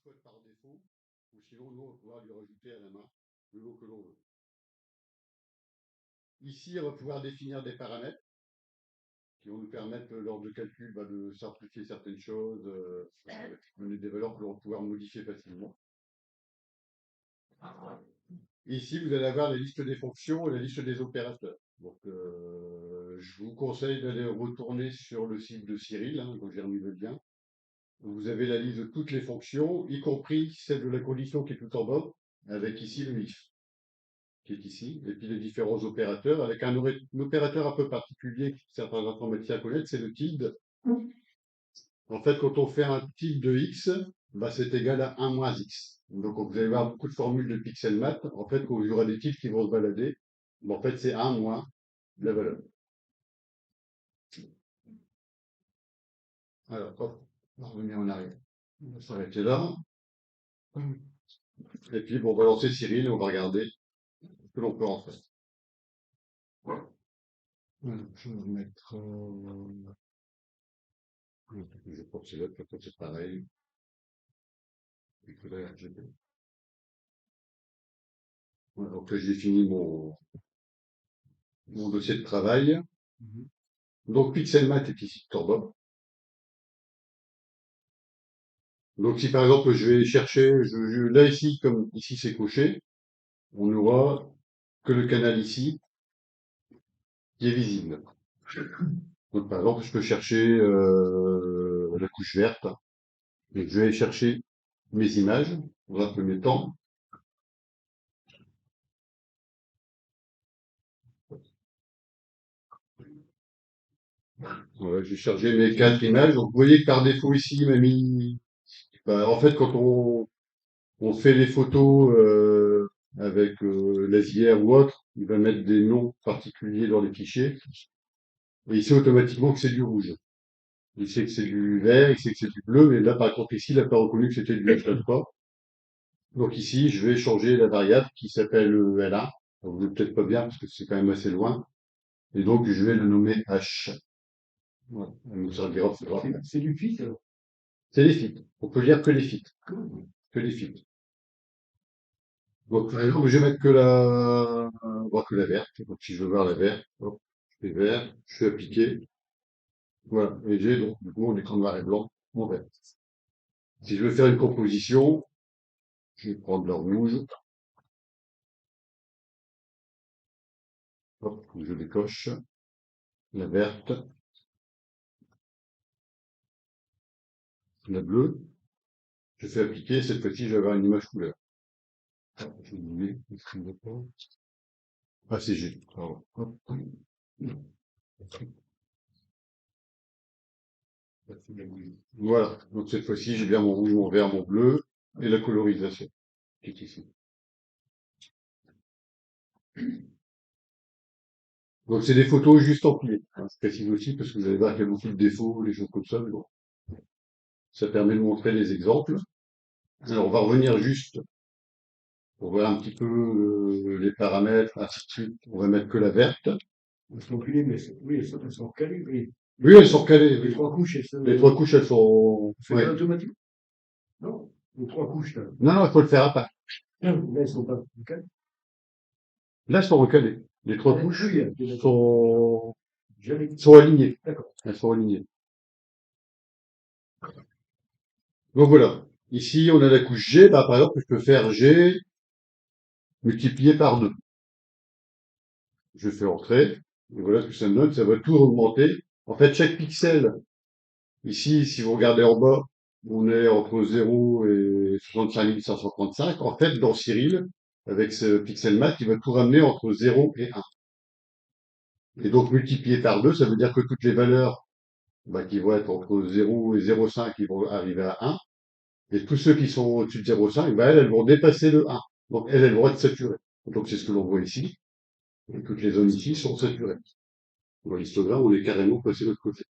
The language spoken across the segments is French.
soit par défaut, ou sinon nous on va pouvoir lui rajouter à la main le lot que l'on veut. Ici, on va pouvoir définir des paramètres qui vont nous permettre, lors de calcul, de simplifier certaines choses, donner des valeurs que l'on va pouvoir modifier facilement. Ici, vous allez avoir la liste des fonctions et la liste des opérateurs. Donc, je vous conseille d'aller retourner sur le site de Cyril, donc j'ai remis le lien. Vous avez la liste de toutes les fonctions, y compris celle de la condition qui est tout en bas, avec ici le if, qui est ici, et puis les différents opérateurs, avec un opérateur un peu particulier que certains informaticiens connaissent, c'est le tilde. En fait, quand on fait un tilde de x, c'est égal à 1 moins x. Donc, vous allez voir beaucoup de formules de pixel math. En fait, quand il y aura des tildes qui vont se balader, en fait, c'est 1 moins la valeur. Alors, hop, on va revenir en arrière. On va s'arrêter là. Et puis, on va lancer Cyril et on va regarder ce que l'on peut en faire. Alors, je vais mettre. Je crois que c'est l'autre, peut-être c'est pareil. Et que là, voilà, donc là, j'ai fini mon dossier de travail. Donc, Pixelmath est ici tout en bas. Donc, si par exemple, je vais chercher, là ici, comme ici c'est coché, on n'aura que le canal ici qui est visible. Donc, par exemple, je peux chercher la couche verte. Et je vais chercher mes images dans un premier temps. Voilà, j'ai chargé mes 4 images. Donc, vous voyez que par défaut ici, il m'a mis. En fait, quand on fait les photos avec l'ASIR ou autre, il va mettre des noms particuliers dans les fichiers. Et il sait automatiquement que c'est du rouge. Il sait que c'est du vert, il sait que c'est du bleu, mais là, par contre, ici, il n'a pas reconnu que c'était du H4. Donc ici, je vais changer la variable qui s'appelle L1. Donc, vous ne peut-être pas bien parce que c'est quand même assez loin. Et donc, je vais le nommer H. Voilà. Elle nous servira plus tard. C'est du fit. C'est les fits. On peut lire que les fits. Que les fits. Donc, par exemple, je vais mettre que la verte. Donc, si je veux voir la verte, hop, je fais vert, je fais appliquer. Voilà. Et j'ai donc, du coup, mon écran noir et blanc, mon vert. Si je veux faire une composition, je vais prendre le rouge. Hop, je décoche. La verte, la bleue. Je fais appliquer. Cette fois-ci, je vais avoir une image couleur. Hop, je vais oublier. Ah, c'est G. Pardon. Hop. Voilà. Donc, cette fois-ci, j'ai bien mon rouge, mon vert, mon bleu et la colorisation qui est ici. Donc, c'est des photos juste empilées. Je précise aussi parce que vous allez voir qu'il y a beaucoup de défauts, des choses comme ça, mais bon. Ça permet de montrer des exemples. Alors, on va revenir juste pour voir un petit peu les paramètres, ainsi de suite. On va mettre que la verte. Elles sont empilées, mais oui, elles sont calées. Oui. Oui, elles sont calées. Les Oui. trois couches, elles sont. Les 3 couches, elles sont. C'est Ouais. pas automatique? Non? Les trois couches, là. Non, il faut le faire à part. Là, elles sont pas calées. Là, elles sont recalées. Les 3 Ah, couches oui, d'accord. sont, Jamais. sont alignées. D'accord. Elles sont alignées. Donc voilà. Ici, on a la couche G. Par exemple, je peux faire G multiplié par 2. Je fais entrer. Et voilà ce que ça me donne. Ça va tout augmenter. En fait, chaque pixel, ici, si vous regardez en bas, on est entre 0 et 65 535. En fait, dans Cyril, avec ce pixel math, il va tout ramener entre 0 et 1. Et donc, multiplié par 2, ça veut dire que toutes les valeurs qui vont être entre 0 et 0,5, ils vont arriver à 1. Et tous ceux qui sont au-dessus de 0,5, elles vont dépasser le 1. Donc, elles vont être saturées. Donc, c'est ce que l'on voit ici. Et toutes les zones ici sont saturées. Dans l'histogramme, on est carrément passé de l'autre côté.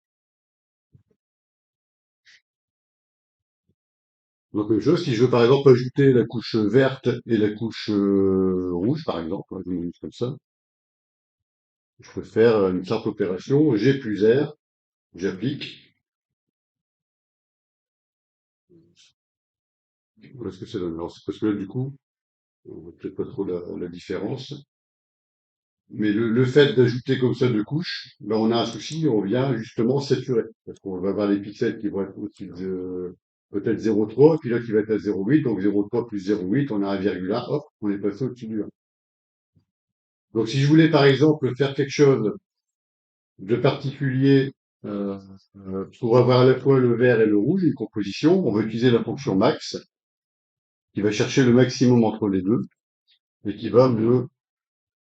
Donc, même chose, si je veux par exemple ajouter la couche verte et la couche rouge, par exemple, je me comme ça, je peux faire une simple opération, G plus R, j'applique, Voilà ce que ça donne. Alors, c'est parce que là, du coup, on voit peut-être pas trop la différence. Mais le fait d'ajouter comme ça deux couches, ben on a un souci, on vient justement saturer. Parce qu'on va avoir les pixels qui vont être au-dessus de peut-être 0,3, puis là qui va être à 0,8, donc 0,3 plus 0,8, on a 1,1, hop, on est passé au-dessus du 1. Donc si je voulais par exemple faire quelque chose de particulier euh, pour avoir à la fois le vert et le rouge, une composition, on va utiliser la fonction max, qui va chercher le maximum entre les deux, et qui va me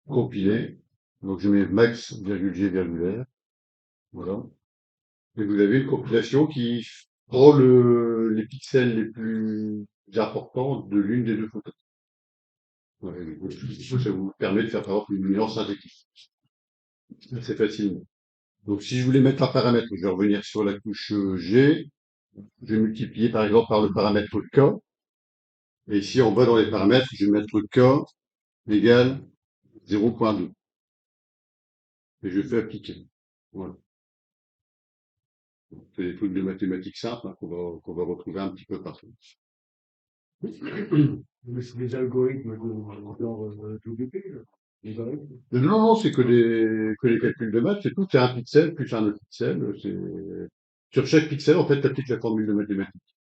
compiler. Donc je mets max, virgule G, virgule R, voilà. Et vous avez une compilation qui prend les pixels les plus importants de l'une des deux photos. Ouais, et donc, ça vous permet de faire par exemple une nuance synthétique. C'est facile. Donc si je voulais mettre un paramètre, je vais revenir sur la couche G, je vais multiplier par exemple par le paramètre K, et ici en bas dans les paramètres, je vais mettre K égale 0,2. Et je fais appliquer. Voilà. C'est des trucs de mathématiques simples hein, qu'on va retrouver un petit peu partout. Mais c'est des algorithmes genre WP, là. Les algorithmes. Non, non, c'est que les calculs de maths, c'est tout, c'est un pixel plus un autre pixel. Sur chaque pixel, en fait, tu appliques la formule de mathématiques.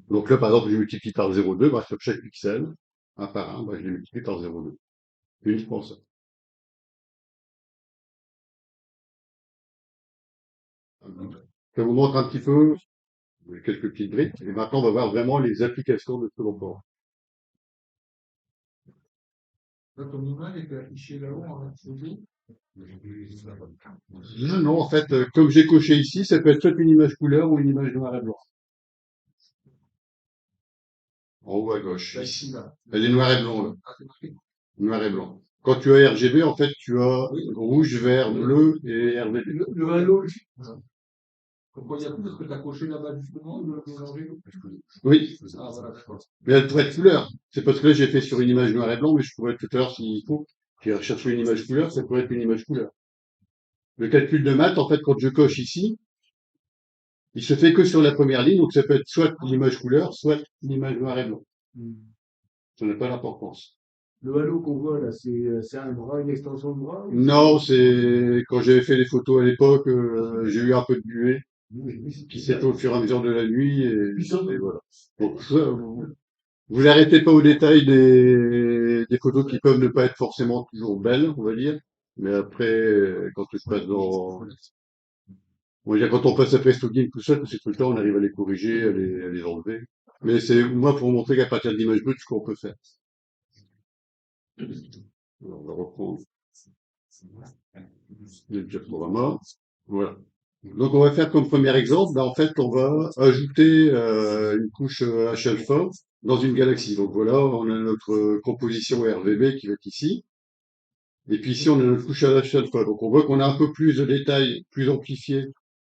Donc là, par exemple, je multiplie par 0,2, bah, sur chaque pixel, un par un, bah, je les multiplie par 0,2. Uniquement ça. Je vous montre un petit peu quelques petites briques, et maintenant, on va voir vraiment les applications de ce que l'on peut. Là, ton image était affichée là-haut en photo. Non, non, en fait, comme j'ai coché ici, ça peut être soit une image couleur ou une image noir et blanc. En haut à gauche, Là, ici. ici, là. Elle est noir et blanc, là. Ah, c'est marqué. Noir et blanc. Quand tu as RGB, en fait, tu as Oui. rouge, vert, bleu et RGB. Le halo, Pourquoi il y a plus parce que tu as coché là-bas justement, le mélanger. Oui, Ah, voilà, d'accord. mais elle pourrait être couleur. C'est parce que là, j'ai fait sur une image noir et blanc, mais je pourrais tout à l'heure, s'il faut, j'ai recherché une image couleur, ça pourrait être une image couleur. Le calcul de maths, en fait, quand je coche ici, il se fait que sur la première ligne, donc ça peut être soit l'image couleur, soit l'image noir et blanc. Ça n'a pas d'importance. le halo qu'on voit là, c'est un bras, une extension de bras? Non, c'est quand j'avais fait les photos à l'époque, j'ai eu un peu de buée qui s'est fait au fur et à mesure de la nuit et voilà. Bon, ça, vous n'arrêtez pas au détail des photos qui peuvent ne pas être forcément toujours belles, on va dire. Mais après, quand je passe on va dire, quand on passe après Stogging, tout ça, tous ces trucs-là, on arrive à les corriger, à les enlever. Mais c'est, moi, pour vous montrer qu'à partir de l'image brute, ce qu'on peut faire. Alors, on va reprendre le diaporama. Voilà. Donc, on va faire comme premier exemple, en fait, on va ajouter une couche H-alpha dans une galaxie. Donc voilà, on a notre composition RVB qui va être ici. Et puis ici, on a notre couche H-alpha. Donc on voit qu'on a un peu plus de détails, plus amplifiés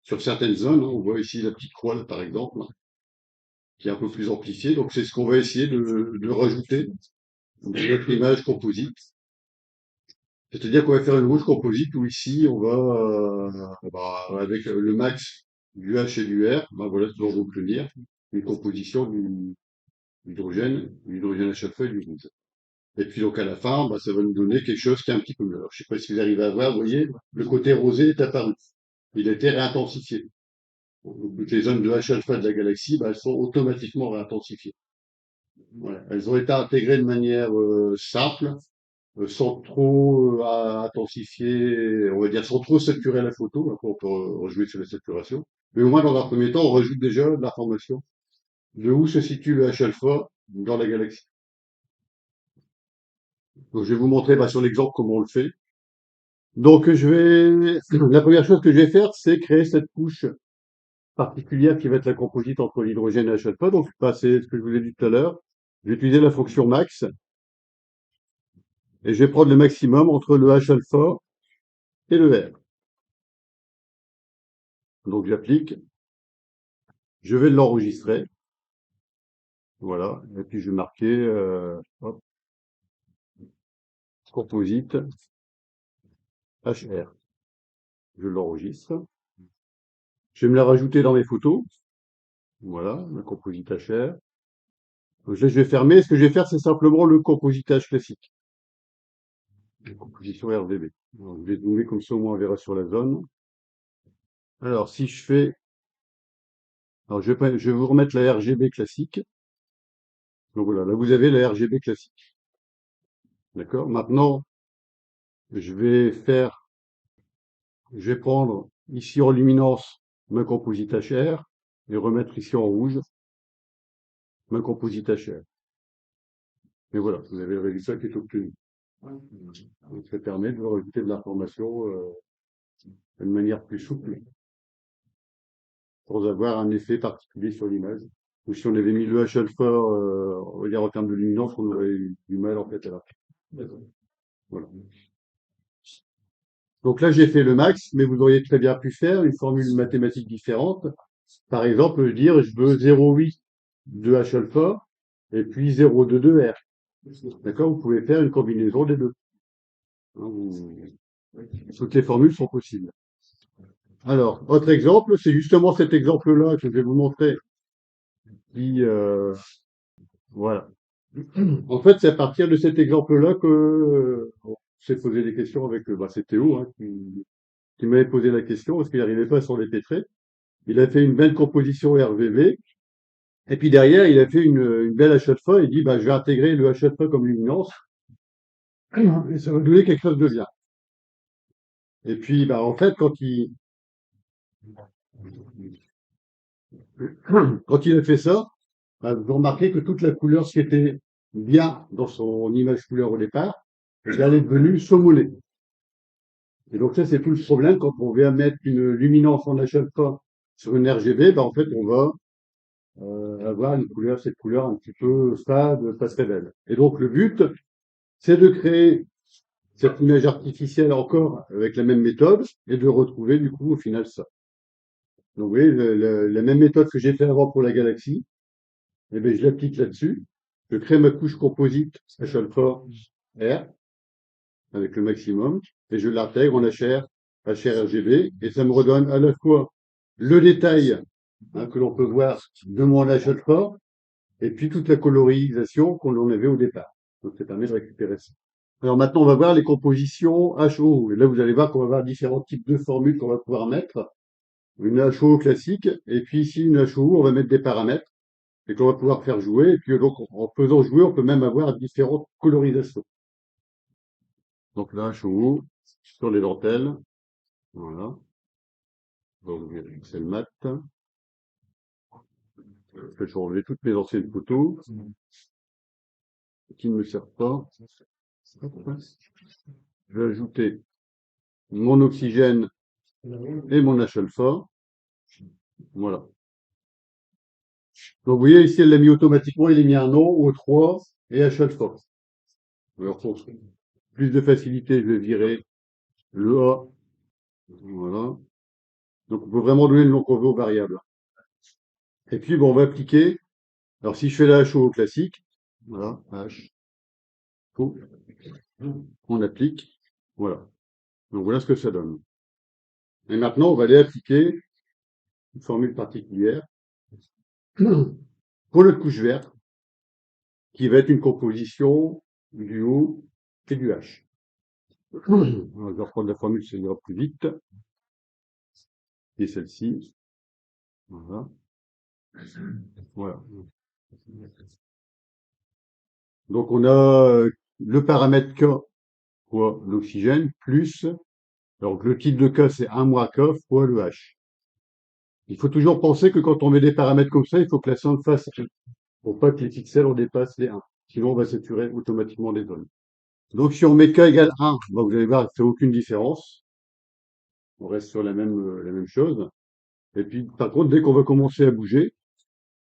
sur certaines zones. On voit ici la petite croix, là, par exemple, qui est un peu plus amplifiée. Donc c'est ce qu'on va essayer de rajouter dans notre image composite. C'est-à-dire qu'on va faire une rouge composite où ici, on va, avec le max du H et du R, voilà ce dont on veut obtenir, une composition l'hydrogène H-alpha et du rouge. Et puis donc à la fin, ça va nous donner quelque chose qui est un petit peu mieux. Alors, je sais pas si vous arrivez à voir, vous voyez, le côté rosé est apparu. Il a été réintensifié. Donc, toutes les zones de H-alpha de la galaxie, elles sont automatiquement réintensifiées. Voilà. Elles ont été intégrées de manière simple, sans trop intensifier, on va dire sans trop saturer la photo. Après, on peut rejouer sur la saturation. Mais au moins, dans un premier temps, on rajoute déjà de l'information de où se situe le H-alpha dans la galaxie. Donc, je vais vous montrer sur l'exemple comment on le fait. Donc, la première chose que je vais faire, c'est créer cette couche particulière qui va être la composite entre l'hydrogène et H-alpha. Donc, c'est ce que je vous ai dit tout à l'heure. Je vais utiliser la fonction max et je vais prendre le maximum entre le H-alpha et le R. Donc, j'applique. Je vais l'enregistrer. Voilà. Et puis, je vais marquer composite HR. Je l'enregistre. Je vais me la rajouter dans mes photos. Voilà, la composite HR. Donc là, je vais fermer. Ce que je vais faire, c'est simplement le compositage classique. La composition RGB. Alors, je vais zoomer comme ça, au moins on verra sur la zone. Alors, si je fais... Alors, je vais vous remettre la RGB classique. Donc voilà, là, vous avez la RGB classique. D'accord? Maintenant, je vais prendre ici en luminance ma composite HR et remettre ici en rouge ma composite HR. Et voilà, vous avez le résultat qui est obtenu. Donc, ça permet de rajouter de l'information d'une manière plus souple, sans avoir un effet particulier sur l'image. Ou si on avait mis le H-alpha, on va dire en termes de luminance, on aurait eu du mal en fait à la fin. Voilà. Donc là, j'ai fait le max, mais vous auriez très bien pu faire une formule mathématique différente. Par exemple, dire je veux 0,8 de H-alpha et puis 0,2 de R. D'accord? Vous pouvez faire une combinaison des deux. Hein, toutes les formules sont possibles. Alors, autre exemple, c'est justement cet exemple-là que je vais vous montrer. Qui, voilà. En fait, c'est à partir de cet exemple-là que on s'est posé des questions avec, c'est Théo hein, qui m'avait posé la question parce qu'il n'arrivait pas à s'en dépêtrer. Il a fait une belle composition RVV et puis derrière, il a fait une belle HFA. Il dit, je vais intégrer le HFA comme luminance et ça va donner quelque chose de bien. Et puis, en fait, quand il a fait ça, vous remarquez que toute la couleur, ce qui était bien dans son image couleur au départ, elle est devenue saumonnée. Et donc ça, c'est tout le problème quand on vient mettre une luminance en HFA sur une RGB, en fait, on va avoir cette couleur un petit peu fade, pas très belle. Et donc le but, c'est de créer cette image artificielle encore avec la même méthode et de retrouver du coup au final ça. Donc vous voyez, la même méthode que j'ai fait avant pour la galaxie, eh bien, je l'applique là-dessus. Je crée ma couche composite H-alpha R avec le maximum et je l'intègre en HR, HRRGB et ça me redonne à la fois le détail que l'on peut voir de mon H-alpha et puis toute la colorisation qu'on en avait au départ. Donc ça permet de récupérer ça. Alors maintenant, on va voir les compositions HO. Et là, vous allez voir qu'on va avoir différents types de formules qu'on va pouvoir mettre. Une HO classique, et puis ici une HO, on va mettre des paramètres et qu'on va pouvoir faire jouer. Et puis donc, en faisant jouer, on peut même avoir différentes colorisations. Donc là, HO sur les dentelles. Voilà. Donc, c'est le mat. Je vais enlever toutes mes anciennes photos qui ne me servent pas. Je vais ajouter mon oxygène et mon H-alpha. Voilà. Donc, vous voyez, ici, elle l'a mis automatiquement, il a mis un nom, O3 et H-alpha. Alors, pour plus de facilité, je vais virer le A. Voilà. Donc, on peut vraiment donner le nom qu'on veut aux variables. Et puis, on va appliquer. Alors, si je fais la HO classique, voilà, H, O, on applique. Voilà. Donc, voilà ce que ça donne. Et maintenant, on va aller appliquer une formule particulière pour notre couche verte, qui va être une composition du O et du H. Alors, je vais reprendre la formule, ça ira plus vite. Et celle-ci. Voilà. Voilà. Donc, on a le paramètre K fois l'oxygène plus, alors le type de K, c'est 1 moins K fois le H. Il faut toujours penser que quand on met des paramètres comme ça, il faut que la sonde fasse 1, pour pas que les pixels en dépassent les 1. Sinon, on va saturer automatiquement les zones. Donc, si on met K égale 1, vous allez voir, ça fait aucune différence. On reste sur la même chose. Et puis, par contre, dès qu'on va commencer à bouger,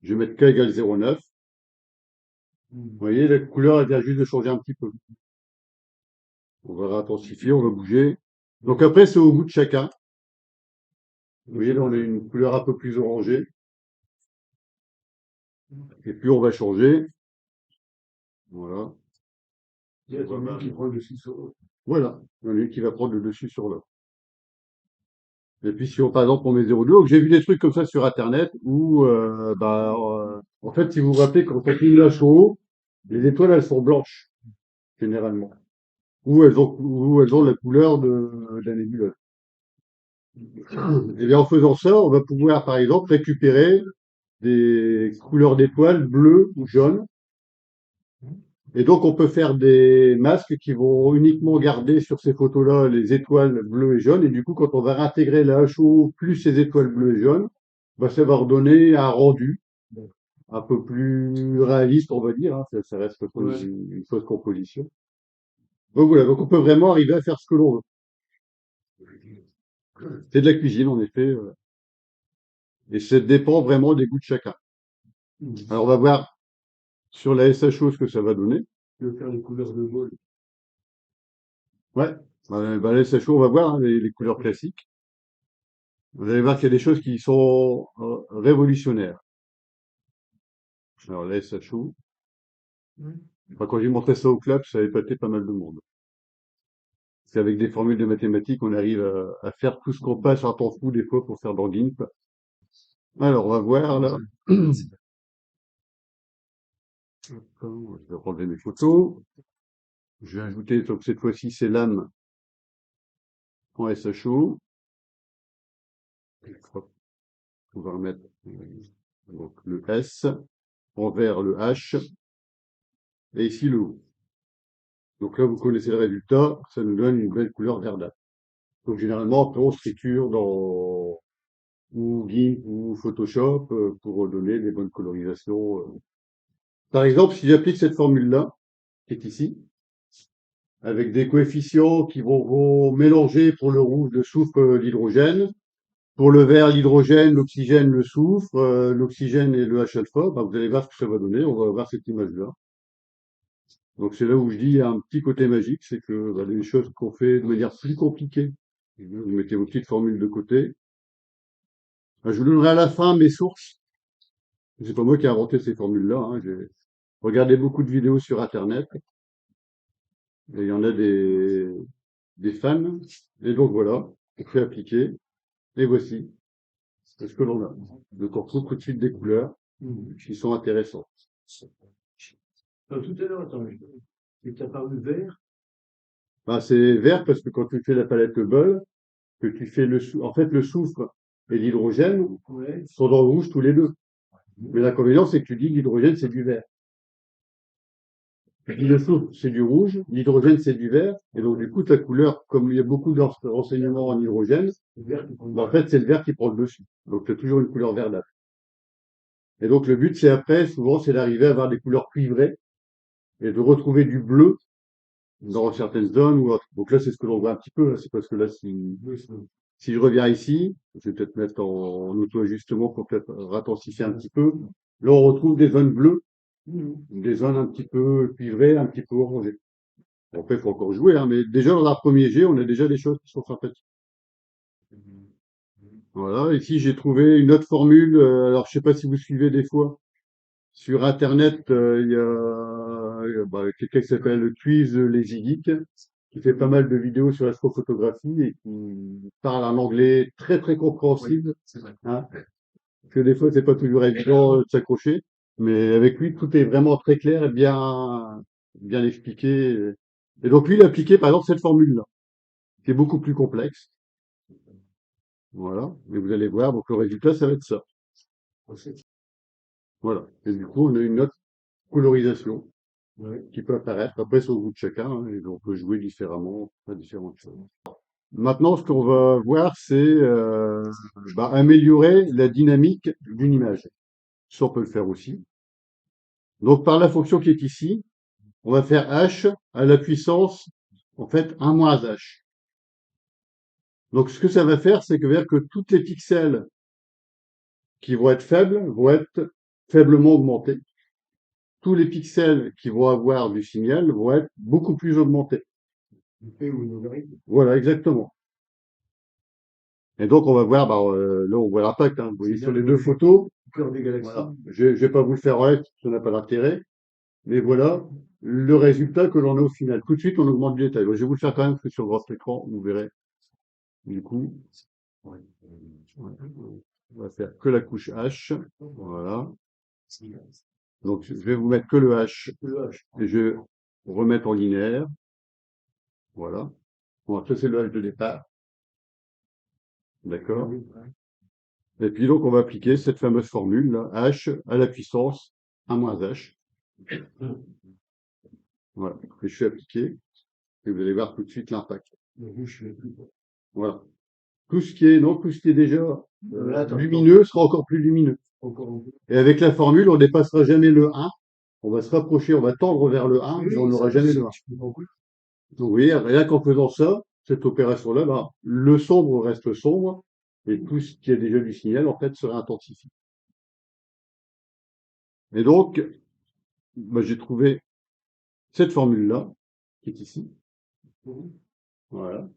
je vais mettre K égale 0,9. Vous voyez, la couleur, elle vient juste de changer un petit peu. On va intensifier, on va bouger. Donc après, c'est au goût de chacun. Vous voyez, là, on a une couleur un peu plus orangée. Et puis, on va changer. Voilà. Il y a une qui prend le dessus sur l'autre. Voilà. Il y en a une qui va prendre le dessus sur l'autre. Et puis si on, par exemple, on met 0,2, donc j'ai vu des trucs comme ça sur Internet où, en fait, si vous vous rappelez, quand on cligne la chaud, les étoiles, elles sont blanches, généralement. Ou elles ont la couleur de la nébuleuse. Et bien, en faisant ça, on va pouvoir, par exemple, récupérer des couleurs d'étoiles bleues ou jaunes. Et donc, on peut faire des masques qui vont uniquement garder sur ces photos-là les étoiles bleues et jaunes. Et du coup, quand on va réintégrer la HO plus ces étoiles bleues et jaunes, bah, ça va redonner un rendu un peu plus réaliste, on va dire, hein. Ça reste une fausse composition. Donc voilà, donc on peut vraiment arriver à faire ce que l'on veut. C'est de la cuisine, en effet, et ça dépend vraiment des goûts de chacun. Alors, on va voir sur la SHO ce que ça va donner. Tu veux faire les couleurs de bol. Ouais. La SHO, on va voir, hein, les couleurs classiques. Vous allez voir qu'il y a des choses qui sont révolutionnaires. Alors, la SHO. Enfin, quand j'ai montré ça au club, ça a épaté pas mal de monde. Parce qu'avec des formules de mathématiques, on arrive à faire tout ce qu'on passe un temps fou des fois pour faire dans GIMP. Alors, on va voir là. Je vais enlever mes photos. Je vais ajouter, donc cette fois-ci, c'est l'âme en SHO. Hop, on va remettre donc, le S, envers le H, et ici le O. Donc là, vous connaissez le résultat, ça nous donne une belle couleur verdâtre. Donc généralement, après, on se triture dans ou GIMP ou Photoshop pour donner des bonnes colorisations. Par exemple, si j'applique cette formule-là, qui est ici, avec des coefficients qui vont mélanger pour le rouge le soufre, l'hydrogène, pour le vert l'hydrogène, l'oxygène, le soufre, l'oxygène et le H-alpha, bah, vous allez voir ce que ça va donner. On va voir cette image-là. Donc c'est là où je dis il y a un petit côté magique, c'est que bah, les choses qu'on fait de manière plus compliquée, vous mettez vos petites formules de côté. Je vous donnerai à la fin mes sources. C'est pas moi qui ai inventé ces formules-là, hein. J'ai regardé beaucoup de vidéos sur Internet. Et il y en a des fans. Et donc voilà, on fait appliquer. Et voici ce que l'on a. Donc on retrouve tout de suite des couleurs qui sont intéressantes. Tout à l'heure, attends, tu as parlé vert. Bah, c'est vert parce que quand tu fais la palette Hubble, que tu fais en fait, le soufre et l'hydrogène Ouais. sont dans le rouge tous les deux. Mais l'inconvénient, c'est que tu dis que l'hydrogène, c'est du vert. Tu dis le soufre, c'est du rouge, l'hydrogène, c'est du vert. Et donc, du coup, ta couleur, comme il y a beaucoup de renseignements en hydrogène, bah, en fait, c'est le vert qui prend le dessus. Donc, tu as toujours une couleur verdâtre. Et donc, le but, c'est après, souvent, c'est d'arriver à avoir des couleurs cuivrées et de retrouver du bleu dans certaines zones ou autres. Donc là, c'est ce que l'on voit un petit peu. C'est parce que là, si je reviens ici, je vais peut-être mettre en auto-ajustement pour peut-être ratensifier un petit peu. Là, on retrouve des zones bleues, des zones un petit peu cuivrées, un petit peu orangées. Bon, après, il faut encore jouer, hein, mais déjà, dans un premier jet, on a déjà des choses qui sont sympathiques. Voilà. Ici, j'ai trouvé une autre formule. Alors, je sais pas si vous suivez des fois. Sur Internet, il y a quelqu'un qui s'appelle Quiz Lazy Geek, qui fait pas mal de vidéos sur l'astrophotographie et qui parle un anglais très très compréhensible. Hein, parce que des fois, c'est pas toujours évident de s'accrocher. Mais avec lui, tout est vraiment très clair et bien expliqué. Et donc lui, il a appliqué par exemple cette formule-là, qui est beaucoup plus complexe. Voilà. Et vous allez voir, donc le résultat, ça va être ça. Voilà. Et du coup, on a une autre colorisation qui peut apparaître. Après, c'est au goût de chacun, hein, et on peut jouer différemment à différentes choses. Maintenant, ce qu'on va voir, c'est améliorer la dynamique d'une image. Ça, on peut le faire aussi. Donc, par la fonction qui est ici, on va faire h à la puissance, en fait, 1 moins h. Donc, ce que ça va faire, c'est que tous les pixels qui vont être faibles vont être faiblement augmentés. Tous les pixels qui vont avoir du signal vont être beaucoup plus augmentés. Voilà, exactement. Et donc, on va voir, là, on voit l'impact, hein. Vous voyez sur les deux photos. Cœur des galaxies. Voilà. Je vais pas vous le faire en live, ça n'a pas d'intérêt. Mais voilà le résultat que l'on a au final. Tout de suite, on augmente du détail. Je vais vous le faire quand même, parce que sur votre écran, vous verrez. Du coup, Ouais. On va faire que la couche H. Voilà. Donc, je vais vous mettre que le H Le H. et je vais remettre en linéaire. Voilà. Bon, ça, c'est le H de départ. D'accord? Et puis, donc, on va appliquer cette fameuse formule, là, H à la puissance 1 moins H. Voilà. Et je fais appliquer. Et vous allez voir tout de suite l'impact. Donc, je fais plus. Voilà. Tout ce qui est déjà Là, attends, lumineux sera encore plus lumineux. encore un peu. Et avec la formule, on dépassera jamais le 1. On va se rapprocher, on va tendre vers le 1, mais on n'aura jamais le 1. Donc, vous voyez, rien qu'en faisant ça, cette opération-là, bah, le sombre reste sombre, et tout ce qui est déjà du signal, en fait, sera intensifié. Et donc, bah, j'ai trouvé cette formule-là, qui est ici. Voilà.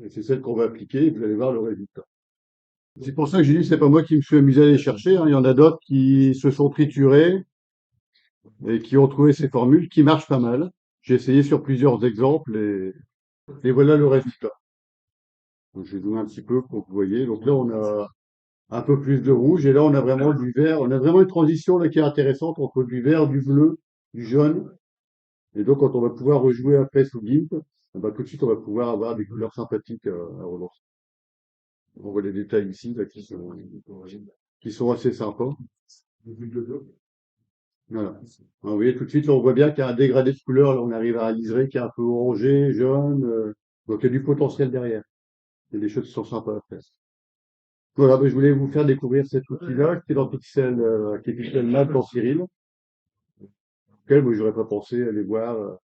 Et c'est celle qu'on va appliquer, et vous allez voir le résultat. C'est pour ça que j'ai dit, c'est pas moi qui me suis amusé à aller chercher, hein. Il y en a d'autres qui se sont triturés et qui ont trouvé ces formules qui marchent pas mal. J'ai essayé sur plusieurs exemples et voilà le résultat. Donc, je vais zoomer un petit peu pour que vous voyez. Donc là, on a un peu plus de rouge et là, on a vraiment du vert. On a vraiment une transition là qui est intéressante entre du vert, du bleu, du jaune. Et donc, quand on va pouvoir rejouer après sous GIMP, bah, tout de suite, on va pouvoir avoir des couleurs sympathiques à relancer. On voit les détails ici là, qui sont assez sympas. Voilà. Alors, vous voyez tout de suite, là, on voit bien qu'il y a un dégradé de couleurs. Là, on arrive à un liseré qui est un peu orangé, jaune. Donc, il y a du potentiel derrière. Il y a des choses qui sont sympas à faire. Voilà, ben, je voulais vous faire découvrir cet outil-là, qui est dans Pixel, qui est Pixel Lab dans Cyril, auquel moi j'aurais pas pensé aller voir.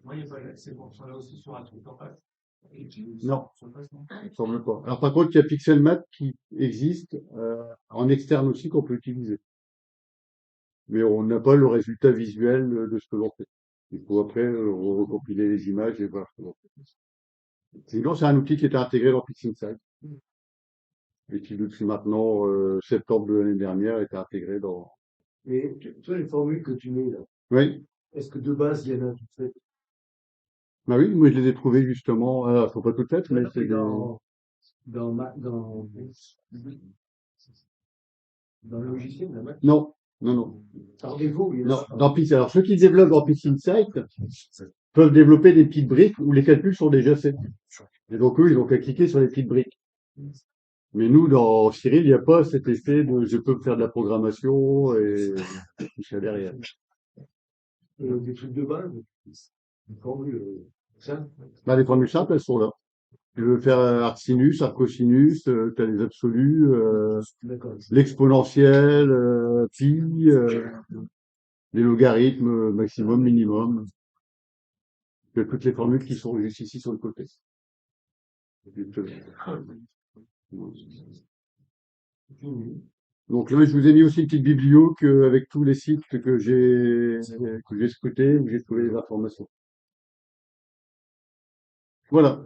Moi, il n'y a pas c'est bon, on est aussi sur un truc en face. Non, il me semble pas. Alors par contre, il y a Pixelmath qui existe en externe aussi qu'on peut utiliser, mais on n'a pas le résultat visuel de ce que l'on fait. Il faut après recompiler les images et voir ce que l'on fait. Sinon, c'est un outil qui était intégré dans PixInsight et qui depuis maintenant septembre de l'année dernière était intégré dans. Mais tu vois les formules que tu mets là, Oui. est-ce que de base il y en a toutes faites? Bah oui, moi je les ai trouvés justement, faut pas toutes faites, mais c'est des. Dans le logiciel, la Mac. Non, non, non. Par défaut, il y en Non, a. dans Pixel. Alors ceux qui développent dans PixInsight peuvent développer des petites briques où les calculs sont déjà faits. Et donc eux, ils ont qu'à cliquer sur les petites briques. Mais nous, dans Cyril, il n'y a pas cet effet de je peux faire de la programmation et tout ça derrière. Des trucs de base, une formule simple. Bah, les formules simples, elles sont là. Tu veux faire arcsinus, arcosinus, tu as les absolus, D'accord. l'exponentielle, pi, les logarithmes, maximum, minimum. Tu as toutes les formules qui sont juste ici sur le côté. Donc là, je vous ai mis aussi une petite biblio avec tous les sites que j'ai scrutés, où j'ai trouvé les informations. Voilà.